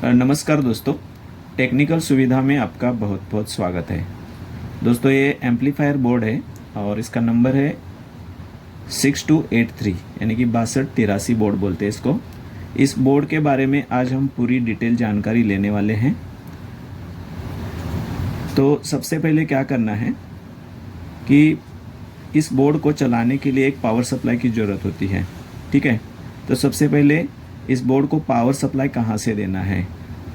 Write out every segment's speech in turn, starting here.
नमस्कार दोस्तों, टेक्निकल सुविधा में आपका बहुत बहुत स्वागत है। दोस्तों, ये एम्पलीफायर बोर्ड है और इसका नंबर है 6283 यानी कि 6283 बोर्ड बोलते हैं इसको। इस बोर्ड के बारे में आज हम पूरी डिटेल जानकारी लेने वाले हैं। तो सबसे पहले क्या करना है कि इस बोर्ड को चलाने के लिए एक पावर सप्लाई की ज़रूरत होती है। ठीक है, तो सबसे पहले इस बोर्ड को पावर सप्लाई कहाँ से देना है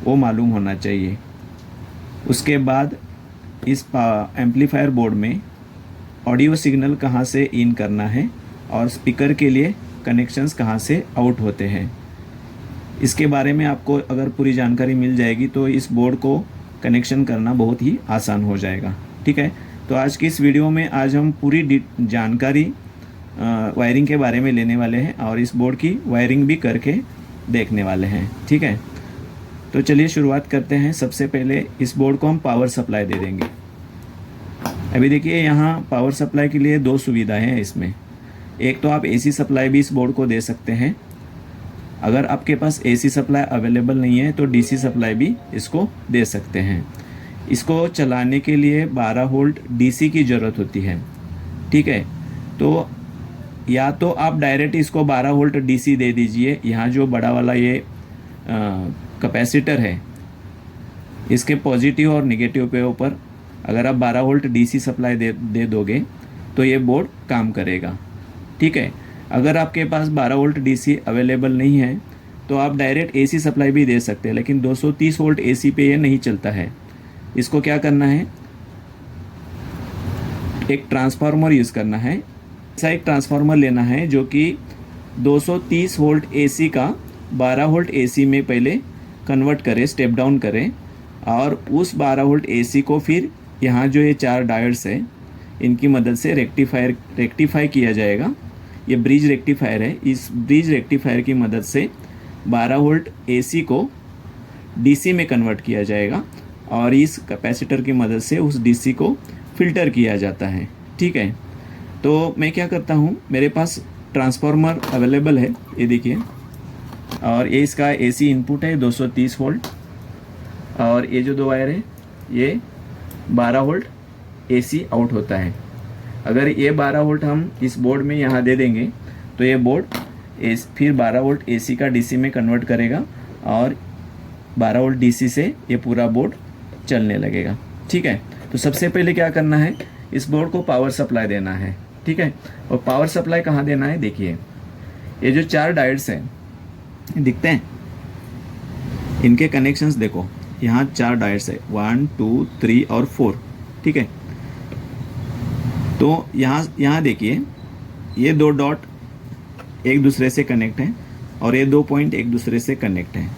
वो मालूम होना चाहिए। उसके बाद इस एम्पलीफायर बोर्ड में ऑडियो सिग्नल कहाँ से इन करना है और स्पीकर के लिए कनेक्शंस कहाँ से आउट होते हैं, इसके बारे में आपको अगर पूरी जानकारी मिल जाएगी तो इस बोर्ड को कनेक्शन करना बहुत ही आसान हो जाएगा। ठीक है, तो आज की इस वीडियो में आज हम पूरी जानकारी वायरिंग के बारे में लेने वाले हैं और इस बोर्ड की वायरिंग भी करके देखने वाले हैं। ठीक है, तो चलिए शुरुआत करते हैं। सबसे पहले इस बोर्ड को हम पावर सप्लाई दे देंगे। अभी देखिए, यहाँ पावर सप्लाई के लिए दो सुविधाएं हैं इसमें। एक तो आप एसी सप्लाई भी इस बोर्ड को दे सकते हैं। अगर आपके पास एसी सप्लाई अवेलेबल नहीं है तो डीसी सप्लाई भी इसको दे सकते हैं। इसको चलाने के लिए 12 वोल्ट डीसी की ज़रूरत होती है। ठीक है, तो या तो आप डायरेक्ट इसको 12 वोल्ट डीसी दे दीजिए। यहाँ जो बड़ा वाला ये कैपेसिटर है, इसके पॉजिटिव और नेगेटिव पे ऊपर अगर आप 12 वोल्ट डीसी सप्लाई दे दोगे तो ये बोर्ड काम करेगा। ठीक है, अगर आपके पास 12 वोल्ट डीसी अवेलेबल नहीं है तो आप डायरेक्ट एसी सप्लाई भी दे सकते हैं, लेकिन 230 वोल्ट एसी पे ये नहीं चलता है। इसको क्या करना है, एक ट्रांसफार्मर यूज़ करना है। ऐसा एक ट्रांसफार्मर लेना है जो कि 230 वोल्ट एसी का 12 वोल्ट एसी में पहले कन्वर्ट करे, स्टेप डाउन करें, और उस 12 वोल्ट एसी को फिर यहाँ जो ये 4 डायोड्स है इनकी मदद से रेक्टिफाई किया जाएगा। ये ब्रिज रेक्टिफायर है। इस ब्रिज रेक्टिफायर की मदद से 12 वोल्ट एसी को डीसी में कन्वर्ट किया जाएगा और इस कैपेसिटर की मदद से उस डीसी को फिल्टर किया जाता है। ठीक है, तो मैं क्या करता हूँ, मेरे पास ट्रांसफार्मर अवेलेबल है, ये देखिए, और ये इसका एसी इनपुट है 230 वोल्ट, और ये जो 2 वायर है ये 12 वोल्ट एसी आउट होता है। अगर ये 12 वोल्ट हम इस बोर्ड में यहाँ दे देंगे तो ये बोर्ड फिर 12 वोल्ट एसी का डीसी में कन्वर्ट करेगा और 12 वोल्ट डीसी से ये पूरा बोर्ड चलने लगेगा। ठीक है, तो सबसे पहले क्या करना है, इस बोर्ड को पावर सप्लाई देना है। ठीक है, और पावर सप्लाई कहाँ देना है, देखिए ये जो 4 डायोड्स हैं दिखते हैं, इनके कनेक्शंस देखो, यहाँ 4 डायोड्स है, 1 2 3 और 4। ठीक है, तो यहाँ देखिए ये 2 डॉट एक दूसरे से कनेक्ट हैं और ये 2 पॉइंट एक दूसरे से कनेक्ट हैं।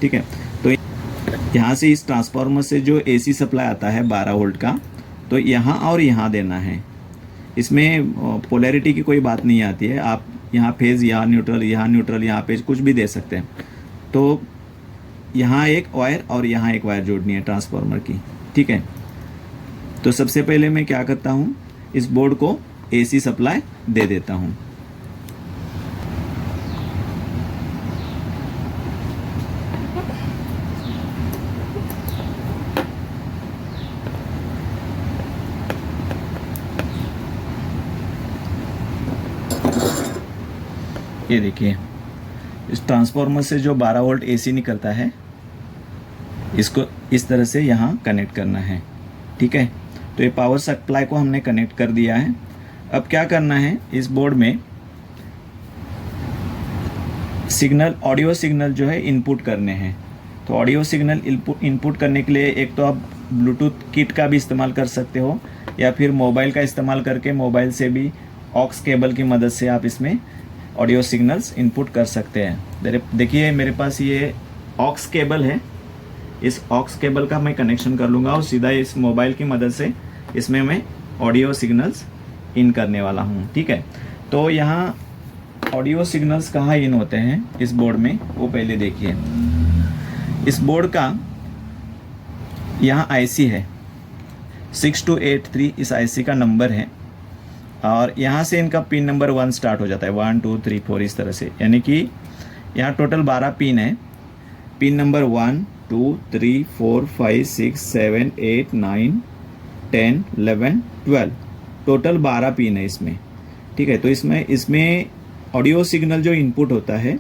ठीक है, तो यहाँ से इस ट्रांसफार्मर से जो एसी सप्लाई आता है 12 वोल्ट का, तो यहाँ और यहाँ देना है। इसमें पोलैरिटी की कोई बात नहीं आती है, आप यहाँ फेज, यहाँ न्यूट्रल, यहाँ पेज कुछ भी दे सकते हैं। तो यहाँ एक वायर और यहाँ एक वायर जोड़नी है ट्रांसफार्मर की। ठीक है, तो सबसे पहले मैं क्या करता हूँ, इस बोर्ड को एसी सप्लाई दे देता हूँ। ये देखिए, इस ट्रांसफार्मर से जो 12 वोल्ट एसी निकलता है इसको इस तरह से यहाँ कनेक्ट करना है। ठीक है, तो ये पावर सप्लाई को हमने कनेक्ट कर दिया है। अब क्या करना है, इस बोर्ड में सिग्नल, ऑडियो सिग्नल जो है इनपुट करने हैं। तो ऑडियो सिग्नल इनपुट करने के लिए एक तो आप ब्लूटूथ किट का भी इस्तेमाल कर सकते हो या फिर मोबाइल का इस्तेमाल करके मोबाइल से भी ऑक्स केबल की मदद से आप इसमें ऑडियो सिग्नल्स इनपुट कर सकते हैं। देखिए मेरे पास ये ऑक्स केबल है, इस ऑक्स केबल का मैं कनेक्शन कर लूँगा और सीधा इस मोबाइल की मदद से इसमें मैं ऑडियो सिग्नल्स इन करने वाला हूँ। ठीक है, तो यहाँ ऑडियो सिग्नल्स कहाँ इन होते हैं इस बोर्ड में, वो पहले देखिए। इस बोर्ड का यहाँ आईसी है 6283, इस आईसी का नंबर है और यहाँ से इनका पिन नंबर 1 स्टार्ट हो जाता है, 1 2 3 4 इस तरह से, यानी कि यहाँ टोटल 12 पिन है। पिन नंबर 1 2 3 4 5 6 7 8 9 10 11 12 टोटल 12 पिन है इसमें। ठीक है, तो इसमें ऑडियो सिग्नल जो इनपुट होता है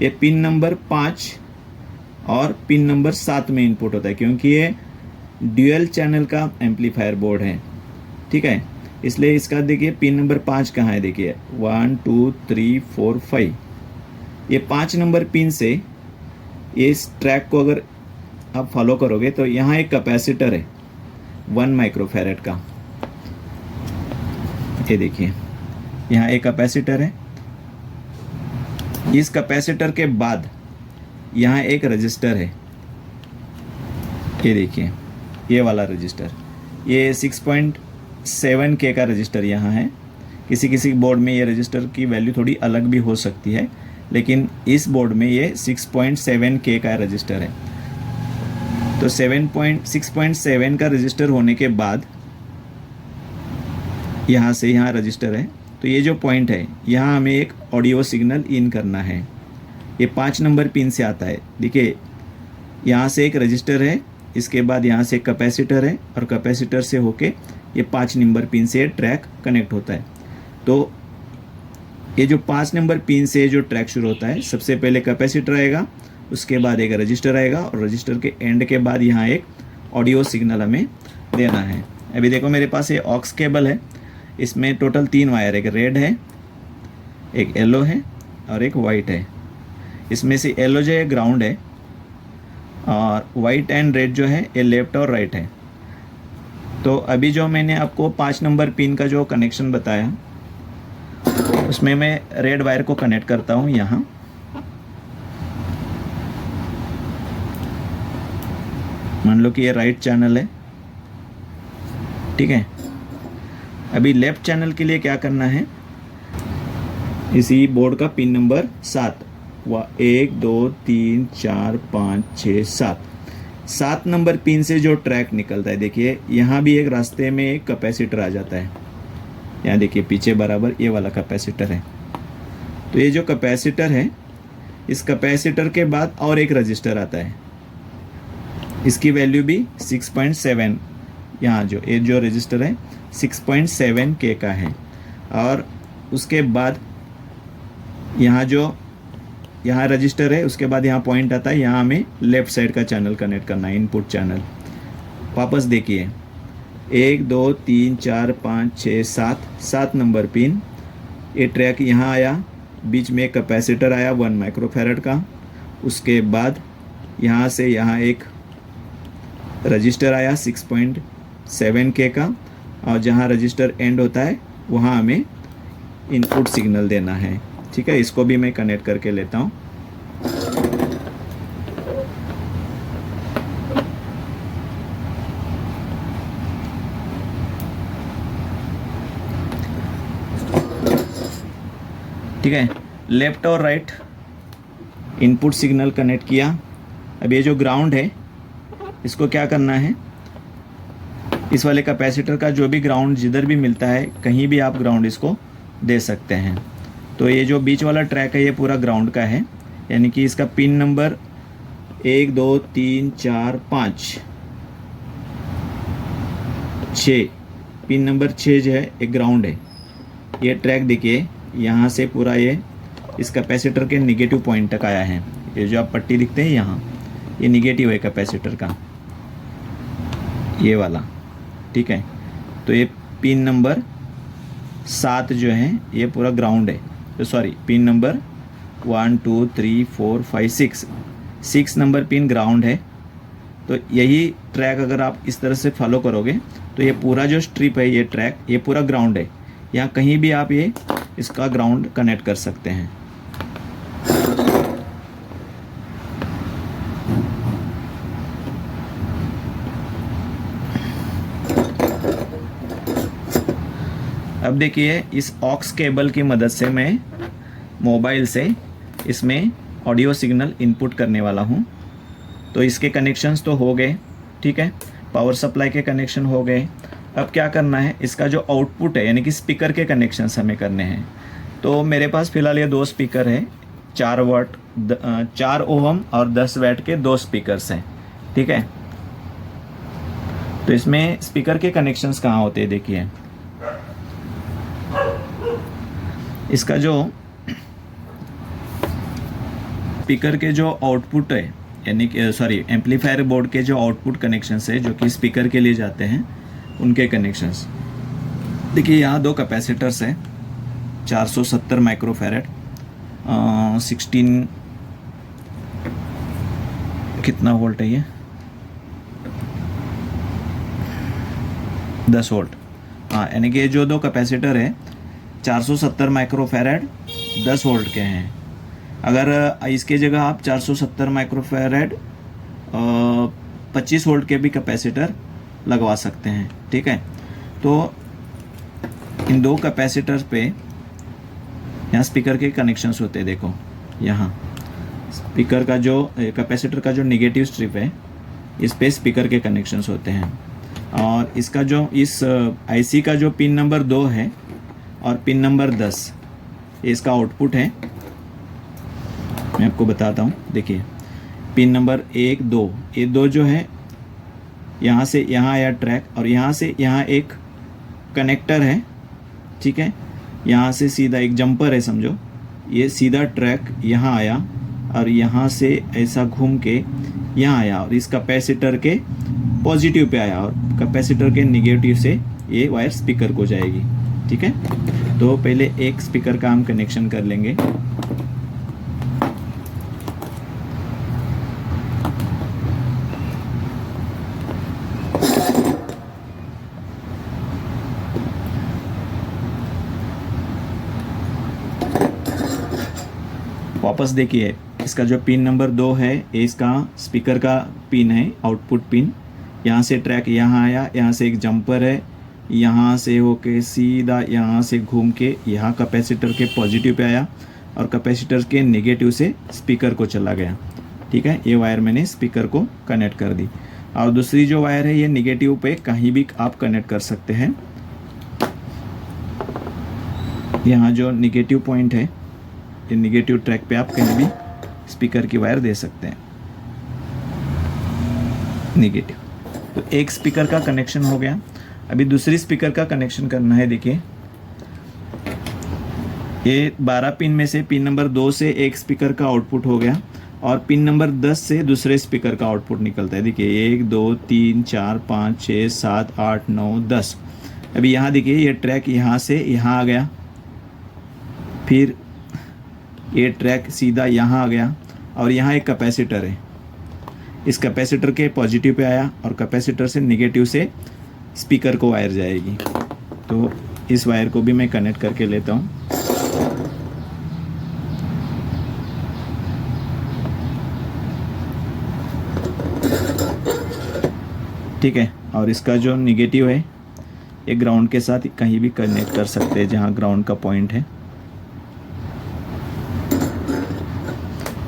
ये पिन नंबर 5 और पिन नंबर 7 में इनपुट होता है, क्योंकि ये ड्यूअल चैनल का एम्पलीफायर बोर्ड है। ठीक है, इसलिए इसका देखिए पिन नंबर 5 कहाँ है, देखिए 1 2 3 4 5। ये 5 नंबर पिन से इस ट्रैक को अगर आप फॉलो करोगे तो यहाँ एक कैपेसिटर है 1 माइक्रोफैरेड का। ये देखिए यहाँ एक कैपेसिटर है। इस कैपेसिटर के बाद यहाँ एक रजिस्टर है। ये देखिए ये वाला रजिस्टर, ये 6.7 के का रजिस्टर यहाँ है। किसी किसी बोर्ड में ये रजिस्टर की वैल्यू थोड़ी अलग भी हो सकती है, लेकिन इस बोर्ड में ये 6.7 के का रजिस्टर है। तो 6.7 का रजिस्टर होने के बाद यहाँ से यहाँ रजिस्टर है, तो ये जो पॉइंट है यहाँ हमें एक ऑडियो सिग्नल इन करना है। ये 5 नंबर पिन से आता है। देखिए यहाँ से एक रजिस्टर है, इसके बाद यहाँ से एक कैपेसिटर है, और कैपेसिटर से होके ये 5 नंबर पिन से ट्रैक कनेक्ट होता है। तो ये जो 5 नंबर पिन से जो ट्रैक शुरू होता है, सबसे पहले कैपेसिटर आएगा, उसके बाद एक रजिस्टर आएगा, और रजिस्टर के एंड के बाद यहाँ एक ऑडियो सिग्नल हमें देना है। अभी देखो मेरे पास ये ऑक्स केबल है, इसमें टोटल 3 वायर है, एक रेड है, एक येलो है और एक वाइट है। इसमें से येलो जो है ग्राउंड है, और वाइट एंड रेड जो है ये लेफ्ट और राइट है। तो अभी जो मैंने आपको 5 नंबर पिन का जो कनेक्शन बताया, उसमें मैं रेड वायर को कनेक्ट करता हूँ यहाँ। मान लो कि ये राइट चैनल है। ठीक है, अभी लेफ्ट चैनल के लिए क्या करना है, इसी बोर्ड का पिन नंबर 7, 1 2 3 4 5 6 7 नंबर पिन से जो ट्रैक निकलता है, देखिए यहाँ भी एक रास्ते में एक कैपेसिटर आ जाता है। यहाँ देखिए पीछे बराबर ये वाला कैपेसिटर है। तो ये जो कैपेसिटर है, इस कैपेसिटर के बाद और एक रजिस्टर आता है, इसकी वैल्यू भी 6.7, यहाँ ये जो रजिस्टर है 6.7 के का है। और उसके बाद यहाँ रजिस्टर है, उसके बाद यहाँ पॉइंट आता है, यहाँ हमें लेफ्ट साइड का चैनल कनेक्ट करना है, इनपुट चैनल। वापस देखिए 1 2 3 4 5 6 7 नंबर पिन, ये ट्रैक यहाँ आया, बीच में एक कैपेसिटर आया 1 माइक्रोफैरेड का। उसके बाद यहाँ से यहाँ एक रजिस्टर आया 6.7 के का, और जहाँ रजिस्टर एंड होता है वहाँ हमें इनपुट सिग्नल देना है। ठीक है, इसको भी मैं कनेक्ट करके लेता हूँ। ठीक है, लेफ्ट और राइट इनपुट सिग्नल कनेक्ट किया। अब ये जो ग्राउंड है, इसको क्या करना है, इस वाले कैपेसिटर का जो भी ग्राउंड जिधर भी मिलता है, कहीं भी आप ग्राउंड इसको दे सकते हैं। तो ये जो बीच वाला ट्रैक है ये पूरा ग्राउंड का है, यानी कि इसका पिन नंबर 1 2 3 4 5 6, पिन नंबर 6 जो है एक ग्राउंड है। ये ट्रैक देखिए यहाँ से पूरा ये इस कैपेसिटर के निगेटिव पॉइंट तक आया है। ये जो आप पट्टी दिखते हैं यहाँ, ये निगेटिव है कैपेसिटर का, ये वाला। ठीक है, तो ये पिन नंबर 7 जो है ये पूरा ग्राउंड है। तो sorry, pin number 1 2 3 4 5 6 number pin ground है। तो यही ट्रैक अगर आप इस तरह से फॉलो करोगे तो ये पूरा जो स्ट्रिप है, ये ट्रैक, ये पूरा ग्राउंड है। यहाँ कहीं भी आप ये इसका ग्राउंड कनेक्ट कर सकते हैं। अब देखिए इस ऑक्स केबल की मदद से मैं मोबाइल से इसमें ऑडियो सिग्नल इनपुट करने वाला हूँ। तो इसके कनेक्शंस तो हो गए। ठीक है, पावर सप्लाई के कनेक्शन हो गए। अब क्या करना है, इसका जो आउटपुट है यानी कि स्पीकर के कनेक्शंस हमें करने हैं। तो मेरे पास फ़िलहाल ये 2 स्पीकर है, 4 ओहम और 10 वाट के 2 स्पीकर्स हैं। ठीक है। तो इसमें स्पीकर के कनेक्शंस कहाँ होते हैं देखिए, इसका जो स्पीकर के जो आउटपुट है, यानी कि सॉरी एम्पलीफायर बोर्ड के जो आउटपुट कनेक्शंस है जो कि स्पीकर के लिए जाते हैं, उनके कनेक्शंस देखिए। यहाँ दो कैपेसिटर्स है 470 माइक्रोफैरड 16 कितना वोल्ट है ये, 10 वोल्ट। हाँ, यानी कि जो दो कैपेसिटर है 470 माइक्रोफैरड 10 वोल्ट के हैं। अगर इसके जगह आप 470 माइक्रोफैरड 25 वोल्ट के भी कैपेसिटर लगवा सकते हैं, ठीक है। तो इन दो कैपेसिटर पे यहाँ स्पीकर के कनेक्शंस होते हैं। देखो यहाँ स्पीकर का जो कैपेसिटर का जो निगेटिव स्ट्रिप है, इस पे स्पीकर के कनेक्शंस होते हैं। और इसका जो इस आईसी का जो पिन नंबर 2 है और पिन नंबर 10, ये इसका आउटपुट है। मैं आपको बताता हूँ, देखिए पिन नंबर 1, 2, ये दो जो है यहाँ से यहाँ आया ट्रैक, और यहाँ से यहाँ एक कनेक्टर है, ठीक है। यहाँ से सीधा एक जंपर है समझो, ये सीधा ट्रैक यहाँ आया और यहाँ से ऐसा घूम के यहाँ आया और इस कैपेसिटर के पॉजिटिव पे आया और कैपेसिटर के निगेटिव से ये वायर स्पीकर को जाएगी, ठीक है। तो पहले एक स्पीकर का हम कनेक्शन कर लेंगे। वापस देखिए, इसका जो पिन नंबर 2 है ये इसका स्पीकर का पिन है, आउटपुट पिन। यहाँ से ट्रैक यहाँ आया, यहाँ से एक जंपर है, यहाँ से होके सीधा यहाँ से घूम के यहाँ कैपेसिटर के पॉजिटिव पे आया और कैपेसिटर के नेगेटिव से स्पीकर को चला गया, ठीक है। ये वायर मैंने स्पीकर को कनेक्ट कर दी। और दूसरी जो वायर है ये निगेटिव पे कहीं भी आप कनेक्ट कर सकते हैं। यहाँ जो निगेटिव पॉइंट है, ये निगेटिव ट्रैक पे आप कहीं भी स्पीकर की वायर दे सकते हैं, निगेटिव। तो एक स्पीकर का कनेक्शन हो गया। अभी दूसरी स्पीकर का कनेक्शन करना है। देखिए ये 12 पिन में से पिन नंबर 2 से एक स्पीकर का आउटपुट हो गया और पिन नंबर 10 से दूसरे स्पीकर का आउटपुट निकलता है। देखिए 1 2 3 4 5 6 7 8 9 10। अभी यहाँ देखिए ये ट्रैक यहाँ से यहाँ आ गया, फिर ये ट्रैक सीधा यहाँ आ गया और यहाँ एक कैपेसिटर है, इस कैपेसिटर के पॉजिटिव पे आया और कैपेसिटर से निगेटिव से स्पीकर को वायर जाएगी। तो इस वायर को भी मैं कनेक्ट करके लेता हूँ। ठीक है, और इसका जो निगेटिव है ये ग्राउंड के साथ कहीं भी कनेक्ट कर सकते हैं जहाँ ग्राउंड का पॉइंट है,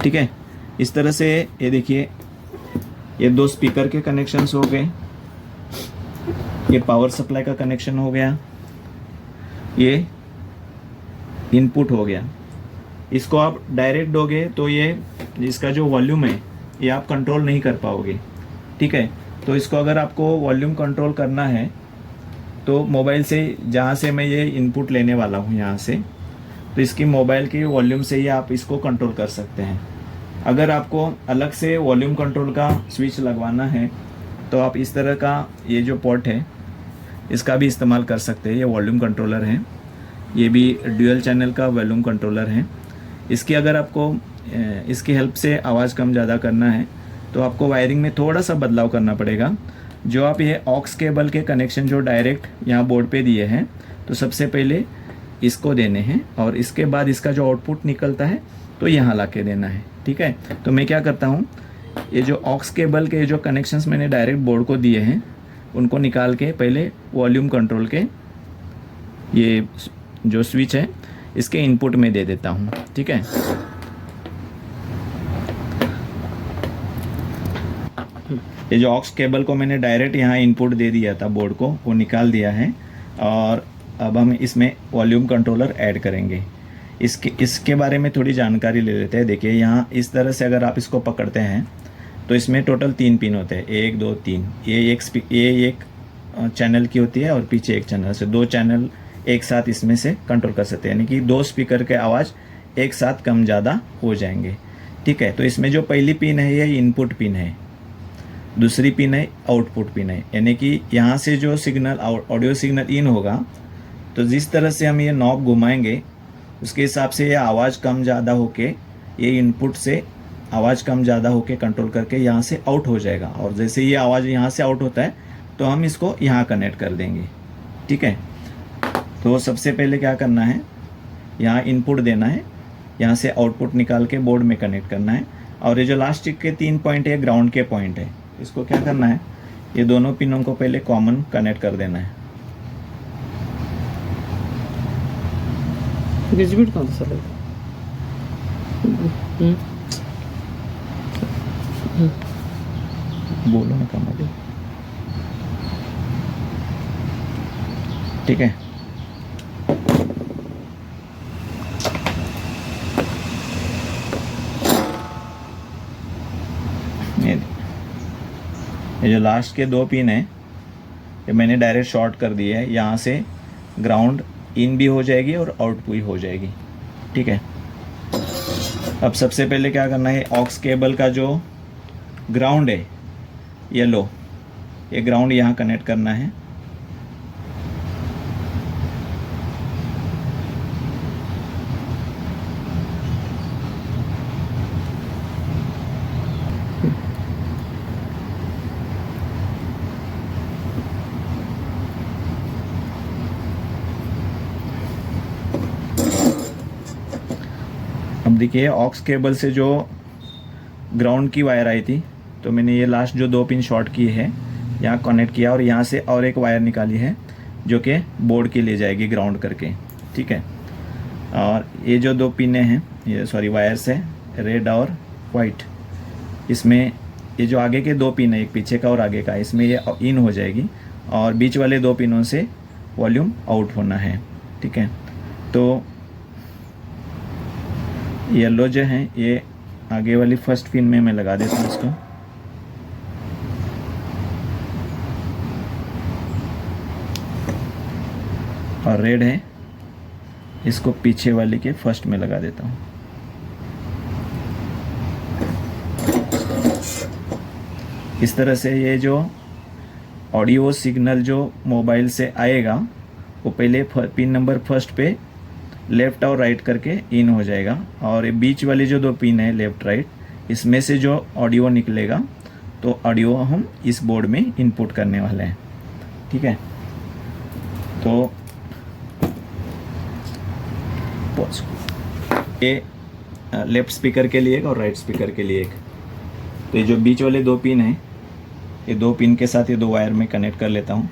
ठीक है। इस तरह से ये देखिए ये दो स्पीकर के कनेक्शंस हो गए, ये पावर सप्लाई का कनेक्शन हो गया, ये इनपुट हो गया। इसको आप डायरेक्ट दोगे तो ये इसका जो वॉल्यूम है ये आप कंट्रोल नहीं कर पाओगे, ठीक है। तो इसको अगर आपको वॉल्यूम कंट्रोल करना है तो मोबाइल से, जहाँ से मैं ये इनपुट लेने वाला हूँ यहाँ से, तो इसकी मोबाइल की वॉल्यूम से ही आप इसको कंट्रोल कर सकते हैं। अगर आपको अलग से वॉल्यूम कंट्रोल का स्विच लगवाना है तो आप इस तरह का ये जो पोर्ट है इसका भी इस्तेमाल कर सकते हैं। ये वॉल्यूम कंट्रोलर है, ये भी ड्यूअल चैनल का वॉल्यूम कंट्रोलर है। इसकी अगर आपको इसकी हेल्प से आवाज़ कम ज़्यादा करना है तो आपको वायरिंग में थोड़ा सा बदलाव करना पड़ेगा। जो आप ये ऑक्स केबल के कनेक्शन जो डायरेक्ट यहाँ बोर्ड पे दिए हैं, तो सबसे पहले इसको देने हैं और इसके बाद इसका जो आउटपुट निकलता है तो यहाँ ला के देना है, ठीक है। तो मैं क्या करता हूँ, ये जो ऑक्स केबल के जो कनेक्शंस मैंने डायरेक्ट बोर्ड को दिए हैं उनको निकाल के पहले वॉल्यूम कंट्रोल के ये जो स्विच है इसके इनपुट में दे देता हूँ, ठीक है। ये जो ऑक्स केबल को मैंने डायरेक्ट यहाँ इनपुट दे दिया था बोर्ड को, वो निकाल दिया है और अब हम इसमें वॉल्यूम कंट्रोलर ऐड करेंगे। इसके बारे में थोड़ी जानकारी ले लेते हैं। देखिए यहाँ इस तरह से अगर आप इसको पकड़ते हैं तो इसमें टोटल 3 पिन होते हैं, 1 2 3। ये एक चैनल की होती है और पीछे एक चैनल से 2 चैनल एक साथ इसमें से कंट्रोल कर सकते हैं, यानी कि 2 स्पीकर के आवाज़ एक साथ कम ज़्यादा हो जाएंगे। ठीक है, तो इसमें जो पहली पिन है ये इनपुट पिन है, दूसरी पिन है आउटपुट पिन है, यानी कि यहाँ से जो सिग्नल ऑडियो सिग्नल इन होगा तो जिस तरह से हम ये नॉब घुमाएंगे उसके हिसाब से ये आवाज़ कम ज़्यादा होके, ये इनपुट से आवाज़ कम ज़्यादा होके कंट्रोल करके यहाँ से आउट हो जाएगा। और जैसे ये आवाज़ यहाँ से आउट होता है तो हम इसको यहाँ कनेक्ट कर देंगे। ठीक है, तो सबसे पहले क्या करना है, यहाँ इनपुट देना है, यहाँ से आउटपुट निकाल के बोर्ड में कनेक्ट करना है। और ये जो लास्ट के 3 पॉइंट है ग्राउंड के पॉइंट है, इसको क्या करना है, ये दोनों पिनों को पहले कॉमन कनेक्ट कर देना है। डिस्ट्रीब्यूट कौन सा लगता बोलो ना कम आगे। ठीक है, ये जो लास्ट के 2 पिन है ये मैंने डायरेक्ट शॉर्ट कर दिए है, यहाँ से ग्राउंड इन भी हो जाएगी और आउट भी हो जाएगी। ठीक है, अब सबसे पहले क्या करना है, ऑक्स केबल का जो ग्राउंड है येलो, ये ग्राउंड यहाँ कनेक्ट करना है। अब देखिए ऑक्स केबल से जो ग्राउंड की वायर आई थी तो मैंने ये लास्ट जो 2 पिन शॉर्ट की है यहाँ कनेक्ट किया और यहाँ से और एक वायर निकाली है जो कि बोर्ड के ले जाएगी ग्राउंड करके। ठीक है, और ये जो 2 पिने हैं, ये वायर्स है रेड और वाइट, इसमें ये जो आगे के 2 पिन है, एक पीछे का और आगे का, इसमें ये इन हो जाएगी और बीच वाले 2 पिनों से वॉल्यूम आउट होना है। ठीक है, तो येलो जो है ये आगे वाली फर्स्ट पिन में मैं लगा देता हूँ इसको, और रेड है इसको पीछे वाले के फर्स्ट में लगा देता हूँ। इस तरह से ये जो ऑडियो सिग्नल जो मोबाइल से आएगा वो पहले पिन नंबर फर्स्ट पे लेफ़्ट और राइट करके इन हो जाएगा, और ये बीच वाली जो 2 पिन है लेफ़्ट राइट, इसमें से जो ऑडियो निकलेगा तो ऑडियो हम इस बोर्ड में इनपुट करने वाले हैं। ठीक है, तो ये लेफ़्ट स्पीकर के लिए एक और राइट स्पीकर के लिए एक, तो ये जो बीच वाले 2 पिन हैं ये 2 पिन के साथ ये 2 वायर में कनेक्ट कर लेता हूँ।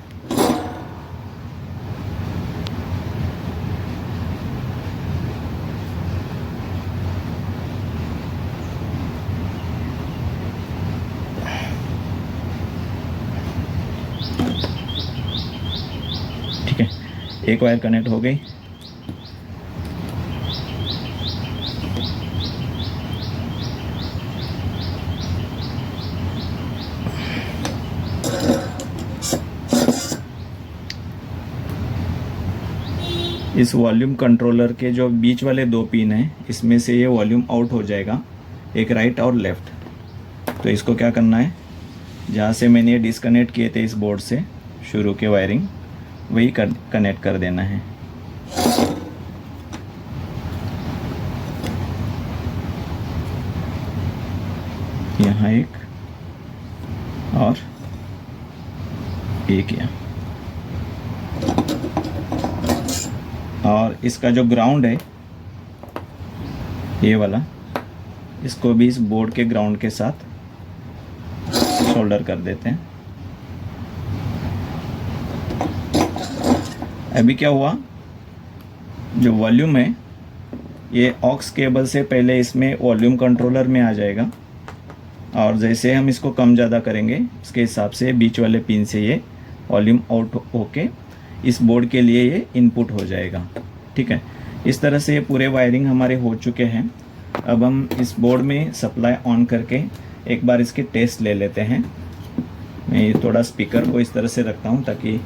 ठीक है, एक वायर कनेक्ट हो गई। इस वॉल्यूम कंट्रोलर के जो बीच वाले 2 पिन हैं इसमें से ये वॉल्यूम आउट हो जाएगा, एक राइट और लेफ़्ट। तो इसको क्या करना है, जहाँ से मैंने ये डिस्कनेक्ट किए थे इस बोर्ड से शुरू के वायरिंग, वही कनेक्ट कर देना है। यहाँ एक और एक यहाँ, और इसका जो ग्राउंड है ये वाला, इसको भी इस बोर्ड के ग्राउंड के साथ शोल्डर कर देते हैं। अभी क्या हुआ, जो वॉल्यूम है ये ऑक्स केबल से पहले इसमें वॉल्यूम कंट्रोलर में आ जाएगा, और जैसे हम इसको कम ज़्यादा करेंगे उसके हिसाब से बीच वाले पिन से ये वॉल्यूम आउट होके इस बोर्ड के लिए ये इनपुट हो जाएगा। ठीक है, इस तरह से ये पूरे वायरिंग हमारे हो चुके हैं। अब हम इस बोर्ड में सप्लाई ऑन करके एक बार इसकी टेस्ट ले लेते हैं। मैं ये थोड़ा स्पीकर को इस तरह से रखता हूँ ताकि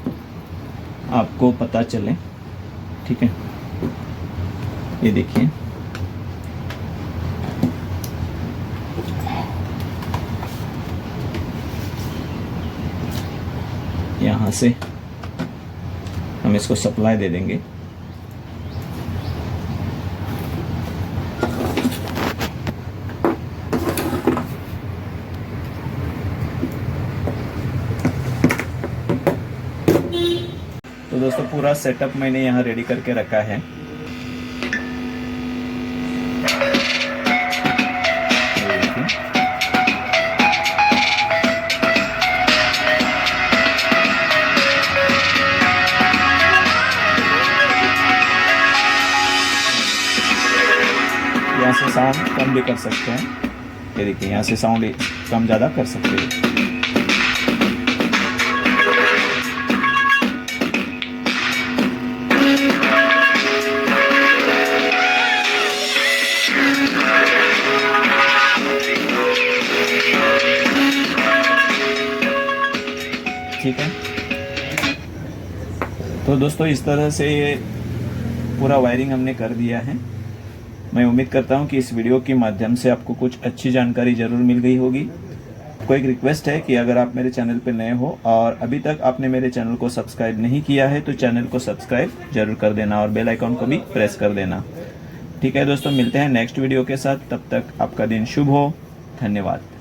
आपको पता चले। ठीक है, ये देखिए, यहाँ से हम इसको सप्लाई दे देंगे। तो दोस्तों पूरा सेटअप मैंने यहाँ रेडी करके रखा है। यहाँ से साउंड कम भी कर सकते हैं। ये देखिए, यहाँ से साउंड कम ज़्यादा कर सकते हैं। ठीक है, तो दोस्तों इस तरह से ये पूरा वायरिंग हमने कर दिया है। मैं उम्मीद करता हूं कि इस वीडियो के माध्यम से आपको कुछ अच्छी जानकारी ज़रूर मिल गई होगी। आपको एक रिक्वेस्ट है कि अगर आप मेरे चैनल पर नए हो और अभी तक आपने मेरे चैनल को सब्सक्राइब नहीं किया है तो चैनल को सब्सक्राइब जरूर कर देना और बेल आइकॉन को भी प्रेस कर देना। ठीक है दोस्तों, मिलते हैं नेक्स्ट वीडियो के साथ। तब तक आपका दिन शुभ हो। धन्यवाद।